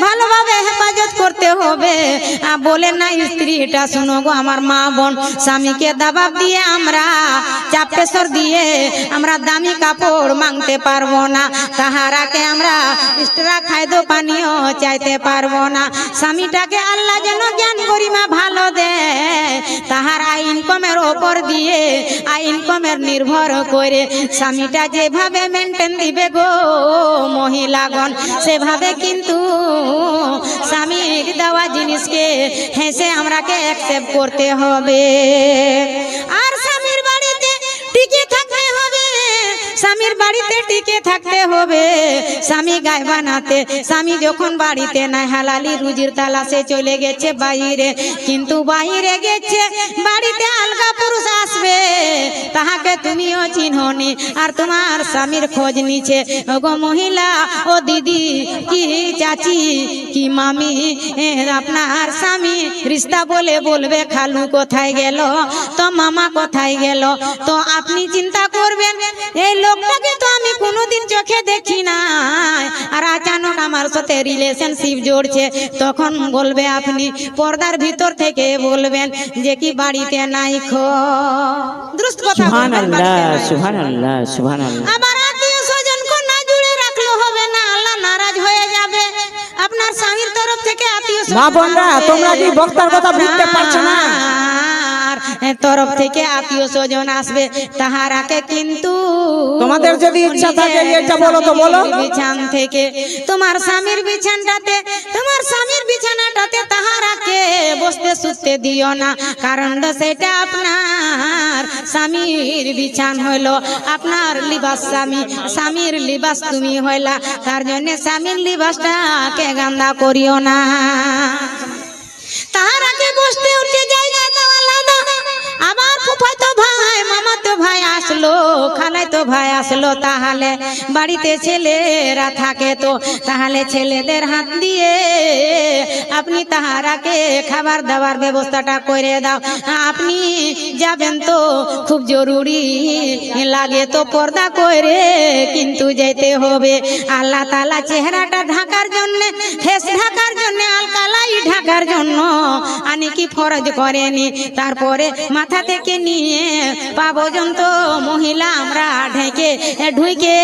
ভালোভাবে হেফাজত করতে হবে। বলে না স্ত্রীটা, শুনো গো আমার মা বোন, স্বামীকে দাবাব দিয়ে আমরা চাপ প্রেশার দিয়ে আমরা দামি কাপড় মাংতে পারবো না, তাহারাকে আমরা এক্সট্রা খাদ্য পানীয় চাইতে পারবো না। স্বামীটাকে আল্লাহ যেন জ্ঞান গরিমা ভালো দেয়, তাহার আয় ইনকামের ওপর দিয়ে, আয় ইনকামের নির্ভর করে স্বামীটা যেভাবে মেনটেন দিবে গো মহিলাগণ, সেভাবে কিন্তু স্বামীর দেওয়া জিনিসকে হেসে আমরাকে অ্যাকসেপ্ট করতে হবে। আর স্বামীর বাড়িতে টিকে থাকতে হবে, স্বামীর বাড়িতে টিকে থাকতে হবে। স্বামী গায়ে বানাতে, স্বামী যখন বাড়িতে নাই হালালি রুজির তালাশে চলে গেছে বাইরে, কিন্তু বাইরে গেছে, বাড়িতে আলগা পুরুষ আসবে, তাহাকে তুমিও চিনহনি, আর তোমার স্বামীর খোঁজ নিছে, ওগো মহিলা, ও দিদি, কি চাচি, কি মামি, আপনার স্বামী রিস্তা বলে বলবে খালু কোথায় গেল, তো মামা কোথায় গেল। তো আপনি চিন্তা করবেন, এই লোকটাকে তো আমি কোনোদিন চোখে দেখি নাই, আর আচানক আমার সাথে রিলেশনশিপ জড়ছে, তখন বলবে আপনি পর্দার ভিতর থেকে বলবেন যে কি বাড়িতে নাই খো, দুরুস্ত কথা বলবেন। সুবহানাল্লাহ, সুবহানাল্লাহ, সুবহানাল্লাহ। আবার আত্মীয় স্বজনকে না জুড়ে রাখলে হবে না, আল্লাহ নারাজ হয়ে যাবে। আপনার স্বামীর তরফ থেকে আত্মীয় মা বোনরা, তোমরা কি বক্তার কথা বুঝতে পারছো না? তরফ থেকে আত্মীয় স্বজন আসবে, তাহারাকে কিন্তু তোমাদের যদি ইচ্ছা থাকে এটা বলো তো বলো। বিছান থেকে তোমার স্বামীর বিছানাটাতে, তোমার স্বামীর বিছানাটাতে তাহারাকে বসতে শুতে দিও না, কারণ সেটা আপনার স্বামীর বিছান হইলো, আপনার লিবাস স্বামী, স্বামীর লিবাস তুমি হইলা, তার জন্য স্বামীর লিবাসটাকে গান্দা করিও না। তাহারাকে বসতে উঠে জায়গা দাও আলাদা। আবার ফুফাতো ভাই, মামাতো ভাই আসলো, খালাতো ভাই আসলো, তাহলে বাড়িতে ছেলেরা থাকে তো তাহলে ছেলেদের হাত দিয়ে আপনি তাহারাকে খাবার দাবার ব্যবস্থাটা করে দাও। আপনি যাবেন তো খুব জরুরি লাগে তো পর্দা করে কিন্তু যেতে হবে। আল্লাহ তাআলা চেহারাটা ঢাকার জন্য, ফেস ঢাকার জন্য, আলকালাই ঢাকার জন্য আনিকি ফরজ করেনি। তারপরে মাথা থেকে নিয়ে পা পর্যন্ত মহিলা আমরা ঢুকে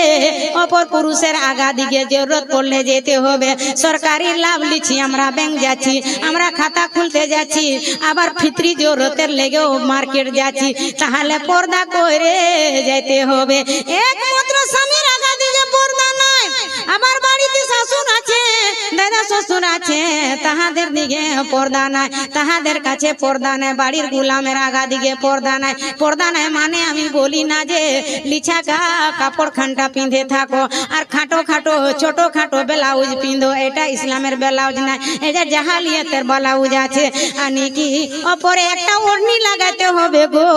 অপর পুরুষের আগা দিকে জরুরত পড়লে যেতে হবে। সরকারি লাভ লিছি, আমরা ব্যাংক যাচ্ছি, আমরা খাতা খুলতে যাচ্ছি, আবার ফিতরি জরুরতের লেগেও মার্কেট যাচ্ছি, তাহলে পর্দা করে যেতে হবে। একমাত্র স্বামীর আগা দিকে পর্দা নাই। আমার বাড়িতে শাশুড় আছে, দাদা শ্বশুর আছে, তাহাদের দিকে পর্দা নাই, তাহাদের কাছে পর্দা নাই। বাড়ির গুলামের আগা দিকে পর্দা নাই। পর্দা নাই মানে আমি বলি না যে লিছা কাপড় খানটা পিঁধে থাকো আর খাটো খাটো ছোট খাটো ব্লাউজ পিঁধো, এটা ইসলামের ব্লাউজ নাই, এটা জাহালিয়াতের ব্লাউজ আছে। আনি কি অপরে একটা ওড়নি লাগাতে হবে গো।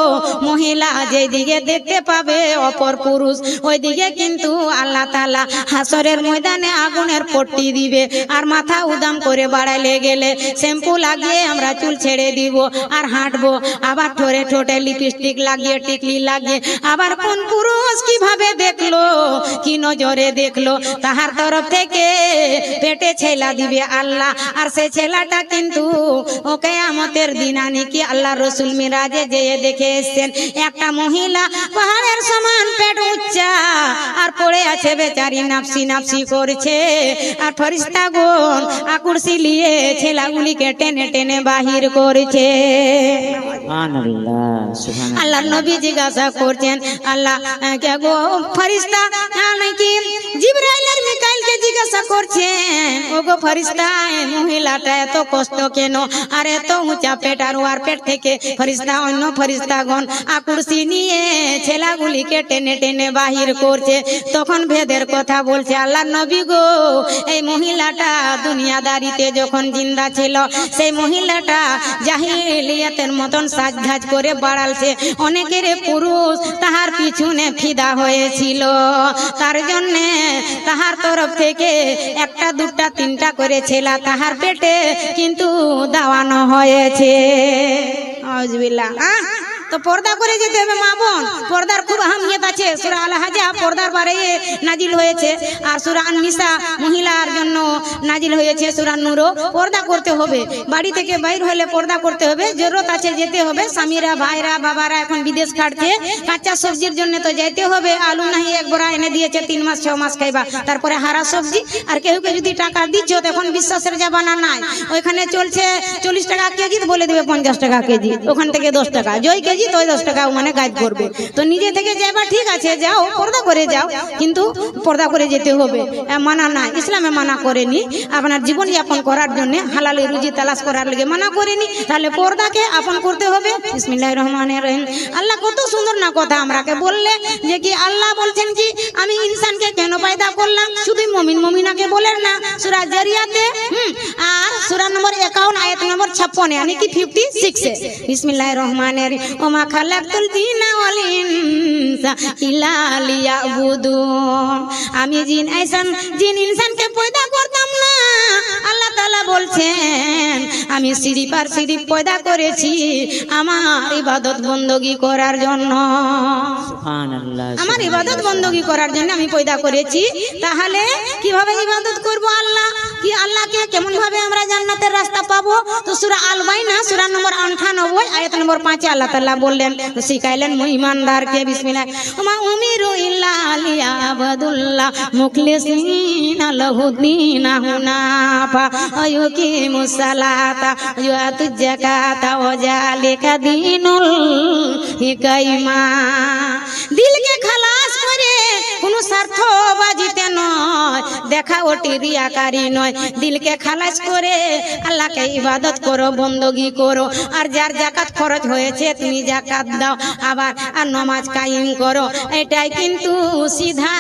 মহিলা যেদিকে দেখতে পাবে অপর পুরুষ, ওই দিকে কিন্তু আল্লাহ তাআলা হাসরের ময়দানে আগুনের পট্টি দিবে। আর মাথা উদাম করে বাড়াইলে গেলে শ্যাম্পু লাগিয়ে আমরা চুল ছেড়ে দিব আর হাঁটবো, আবার ঠোঁটে ঠোঁটে লিপস্টিক লাগিয়ে টিকলি লাগিয়ে, আবার কোন পুরুষ কিভাবে দেখলো, কি নজরে দেখলো, তাহার তরফ থেকে পেটে ছেলা দিবে আল্লাহ। আর সেই ছেলাটা কিন্তু ও কিয়ামতের দিন আনি কি আল্লাহ রসুল মিরাজে যেয়ে দেখে এসেছেন, একটা মহিলা পাহাড়ের সমান পেট উচ্চা আর পড়ে আছে বেচারি, নাফসি নাফসি করছে, আর ফেরেশতাগণ আকুরসি নিয়ে ছেলাগুলিকে টেনে টেনে বাহির করেছে। সুবহানাল্লাহ, সুবহানাল্লাহ। আল্লাহর নবী জিজ্ঞাসা করছেন, আল্লাহ কে গো ফেরেশতা নাকি জিবরাইলের মিকাইলকে জিজ্ঞাসা করছেন, ও গো ফেরেশতা মহিলাটা এত কষ্ট কেন, আর এত উঁচা পেট, আর ওর পেট থেকে ফেরেশতা অন্য ফেরেশতাগণ আকুরসি নিয়ে ছেলাগুলিকে টেনে টেনে বাহির করছে। তখন ভেদের কথা বলছে, আল্লাহর নবী গো এই মহিলাটা দুনিয়াদারিতে যখন জিন্দা ছিল, সেই মহিলাটা জাহিলিয়াতের মতন সাজধাজ করে বাড়ালছে, অনেকের পুরুষ তাহার পিছনে ফিদা হয়েছিল, তার জন্যে তাহার তরফ থেকে একটা দুটা তিনটা করে ছেলা তাহার পেটে কিন্তু দাওয়ানো হয়েছে। আউযুবিল্লাহ। তো পর্দা করে যেতে হবে মা বোন, পর্দার খুব আহমিয়ত আছে। সূরা আল হাজাব পর্দার বারে নাজিল হয়েছে, আর সূরা আন নিসা মহিলার জন্য নাজিল হয়েছে। সূরা নূরও পর্দা করতে হবে, বাড়ি থেকে বাইর হলে পর্দা করতে হবে, জরুরত আছে যেতে হবে। স্বামীরা ভাইরা বাবারা এখন বিদেশ কাটছে, কাঁচা সবজির জন্য তো যেতে হবে। আলু নাহি এক বড়া এনে দিয়েছে 3 মাস 6 মাস খাইবা, তারপরে হারা সবজি। আর কেউকে যদি টাকা দিচ্ছ তখন বিশ্বাসের জামানা নাই, ওইখানে চলছে 40 টাকা কেজি, বলে দেবে 50 টাকা কেজি, ওখান থেকে 10 টাকা জয় কেজি, তো 10 টাকা মানে গাইড করবে। তো নিজে থেকে যাবা ঠিক আছে, যাও পর্দা করে যাও, কিন্তু পর্দা করে যেতে হবে, মানা নাই, ইসলামে মানা করেনি। আপনার জীবন যাপন করার জন্য হালালি রুজি তালাশ করার লাগে মানা করেনি, তাহলে পর্দাকে আপন করতে হবে। বিসমিল্লাহির রহমানির রহিম। আল্লাহ কত সুন্দর না কথা আমরাকে বললে, যে কি আল্লাহ বলছেন কি আমি ইনসানকে কেন পয়দা করলাম, শুধু মুমিন মুমিনাকে বলেন না। সূরা জারিয়াতে আর সূরা নম্বর 51 আয়াত নম্বর 56 यानी कि 56 है। बिस्मिल्लाहिर रहमानिर रहीम। ওমা খালাকতুল জিন্না ওয়াল ইনসা ইল্লা লিয়াবুদুন। আমি জিন ইনসানকে পয়দা করতাম না, আল্লাহ তাআলা বলছেন আমি সিরিফ আর সিরিফ পয়দা করেছি আমার ইবাদত বندگی করার জন্য। সুবহানাল্লাহ, আমার ইবাদত বندگی করার জন্য আমি পয়দা করেছি। তাহলে কিভাবে ইবাদত করব? আল্লাহ কি আল্লাহকে কেমন ভাবে আমরা জান্নাতের রাস্তা পাবো? তো সূরা আল বাইনা সূরা নম্বর 98 আয়াত নম্বর 5 এ আল্লাহ তাআলা বললেন, তো শিখাইলেন মুঈমানদারকে বিসমিল্লাহ ওমা উমিরু ইল্লা লিয়াবুদুল্লাহ মুখলিসিনা লাহুদ্দিন হুনাফা ওয়ায়ুকিমুস সালাতা ওয়াতুজ যাকাতা ওয়া যালিকা দীনুল কাইমা। দিলকে খালাস করে কোনো স্বার্থবাজিতে নয়, দেখা ওটি রিয়াকারি নয়, দিলকে খালাস করে আল্লাহকে ইবাদত করো, বন্দগি করো, আর যার জাকাত খরচ হয়েছে তুমি জাকাত দাও, আবার আর নামাজ কায়েম করো। এটাই কিন্তু সিধা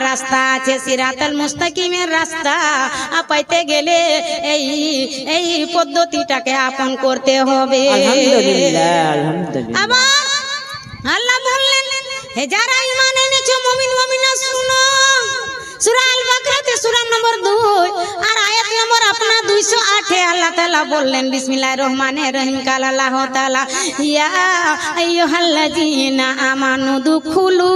রাস্তা আছে, সিরাতাল মুস্তাকিমের রাস্তা পাইতে গেলে এই এই পদ্ধতিটাকে আপন করতে হবে। আলহামদুলিল্লাহ, আলহামদুলিল্লাহ। আবার আল্লাহ বললেন, হে যারা ঈমান এনেছো মুমিন মুমিনা শুনো। সূরা আল বাকরাতে সূরা নম্বর 2 আর আয়াত নম্বর আপনার 208 এ আল্লাহ তাআলা বললেন বিসমিল্লাহির রহমানির রহিম কাল আল্লাহ তাআলা ইয়া আইয়ুহাল্লাযীনা আমানু দুখুলু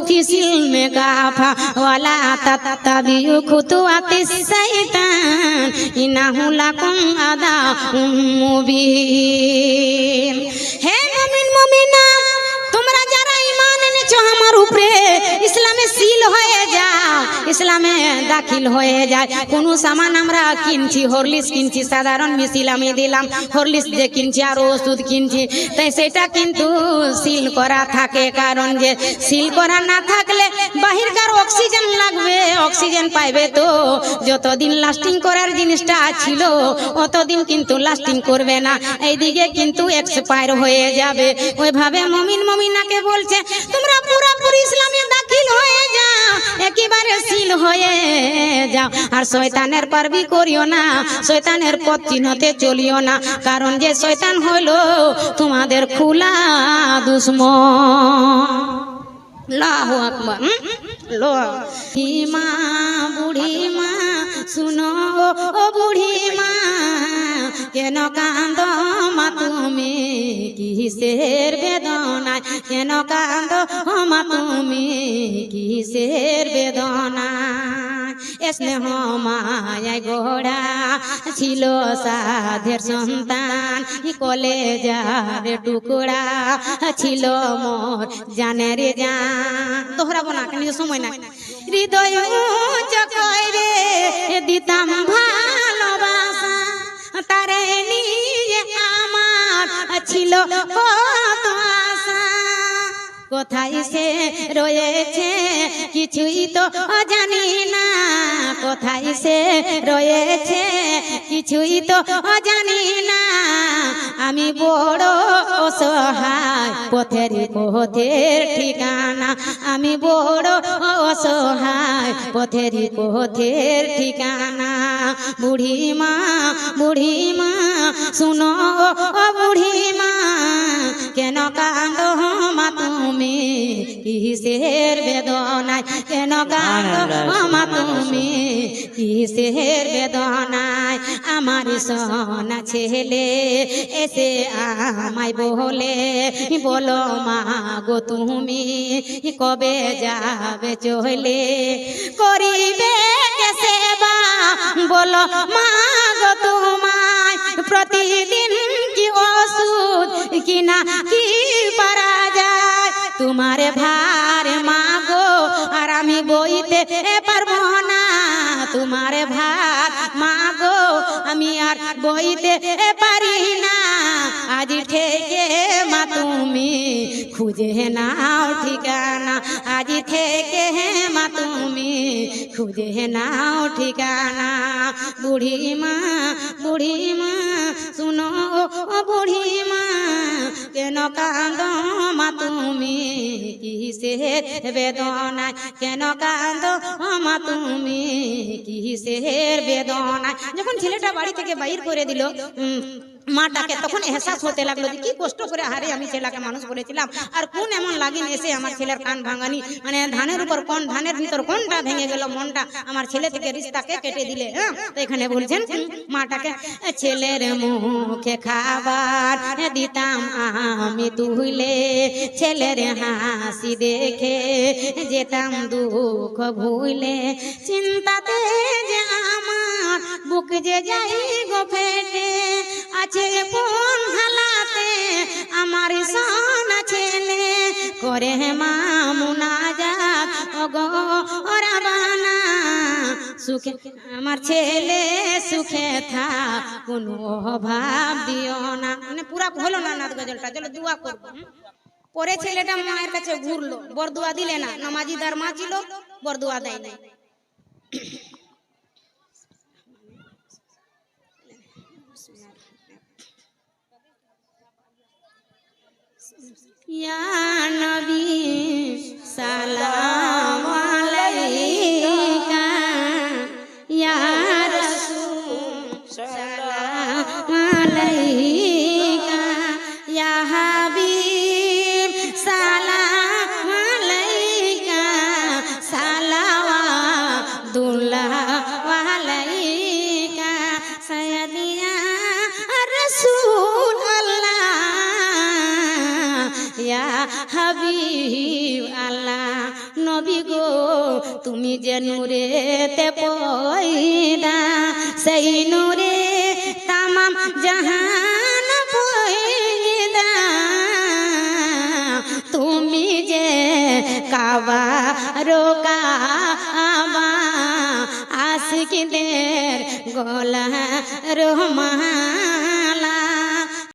ফি সিলমি কাফা ওয়ালা তাত্তাবিউ খুতুওয়াতিস শাইতান ইন্নাহু লাকুম আদাউম মুবিন। হে মুমিন মুমিনা, তোমরা যারা ঈমান এনেছো আমার উপরে, ইসলামে সিল হয়ে যাও, ইসলামে দাখিল হয়ে যায়। কোন সামান আমরা কিনছি, হরলিক্স কিনছি, সাধারণ মিছিল আমি দিলাম, হরলিক্স যে কিনছি আর ওষুধ কিনছি, তাই সেটা কিন্তু সিল করা থাকে। কারণ যে সিল করা না থাকলে বাহিরকার অক্সিজেন লাগবে, অক্সিজেন পাইবে তো যতদিন লাস্টিং করার জিনিসটা ছিল অতদিন কিন্তু লাস্টিং করবে না, এইদিকে কিন্তু এক্সপায়ার হয়ে যাবে। ওইভাবে মুমিন মুমিনাকে বলছে তোমরা পুরোপুরি ইসলামে দাখিল হয়ে যাও, একেবারে সিল হয়ে যাও, আর শয়তানের পারবি করিও না, শয়তানের পথ চিহ্নতে চলিও না। কারণ যে শয়তান হলো তোমাদের খোলা দুশ্মন। আল্লাহু আকবার। মা বুড়ি মা শুনো ও বুড়ি মা, কেন কান্দ মা তুমি কিসের বেদনায়, কেন কান্দ মা তুমি কিসের বেদনায়। স্নেহ মায়ায় গোড়া ছিল সাধের সন্তান, কলেজার টুকরা ছিল মোর জানের জান। দোহরাবো না, কেন সময় না। হৃদয় চকরে দিতাম ভালোবাসা, তারে নিয়ে আমার ছিল কত আশা। কোথায় সে রয়েছে কিছুই তো জানি না, কোথায় সে রয়েছে কিছুই তো জানি না। আমি বড় অসহায়, পথের পথের ঠিকানা, আমি বড় অসহায়, পথের পথের ঠিকানা। বুড়ি মা শুনো ও বুড়ি মা, কেন কাঁদো মা তুমি কিসের বেদনায়, কেন কাঁদো মা তুমি কিসের বেদনায়। আমার সোনা ছেলে এসে আমায় বলে, বলো মা গো তুমি কবে যাবে চলে, করিবে কে সেবা বলো মা গো তোমায়। প্রতিদিন কি ওষুধ কিনা কি পারা যায়, তোমারে ভার মা গো আর আমি বইতে পারবো না, তোমারে ভার মা গো আমি আর বইতে পারি না। আজ থেকে মা তুমি খুঁজে নাও ঠিকানা, আজ থেকে মা তুমি খুঁজে নাও ঠিকানা। বুড়ি মা শুনো ও বুড়ি মা, কেন কাঁদো মা তুমি কিসের বেদনায়, কেন কাঁদো মা তুমি কিসের বেদনায়। যখন ছেলেটা বাড়ি থেকে বাইর করে দিল মাটাকে, তখন এহসাস হতে লাগলো যে কি কষ্ট করে হারে আমি ছেলেকে মানুষ করেছিলাম, আর কোন এমন লাগিন এসে আমার ছেলের কান ভাঙানি, মানে ধানের উপর কোন, ধানের ভিতর কোনটা ভেঙে গেল মনটা, আমার ছেলে থেকে রিস্তাকে কেটে দিলে। তো এখানে বলছেন মাটাকে, ছেলের মুখে খাবার দিতাম আমি তুলে, ছেলের হাসি দেখে যেতাম দুঃখ ভুলে, চিন্তাতে যে আমার বুক যে যাই গো ফেটে আছে কোন হালাতে আমার সোনা ছেলে করে মা মুনাজাত ওগো রাবানা সুখে আমার ছেলে সুখে থাক কোনো অভাব দিও না। মানে পুরা হলো না নাত গজলটা, চলো দোয়া করবো। পরে ছেলেটা মায়ের কাছে ঘুরলো, বরদুয়া দিলে না, নামাজিদার মা ছিল, বরদুয়া দেয় নাই। ইয়া নবী সালাম আলাইকা, ইয়া রাসূল সালাম আলাইকা, ইয়া হাবিব সালাম আলাইকা, সালাওয়াতুল্লাহ আলাইকা সাইয়্যিদিয়া রাসূল আল্লাহ, ইয়া হাবিব আল্লাহ। নবী গো তুমি যে নূরেতে পয়দা, সেই নূরে তামাম জাহান পয়দা। তুমি যে কাবা রোকাবা আশিকদের গলা রহমান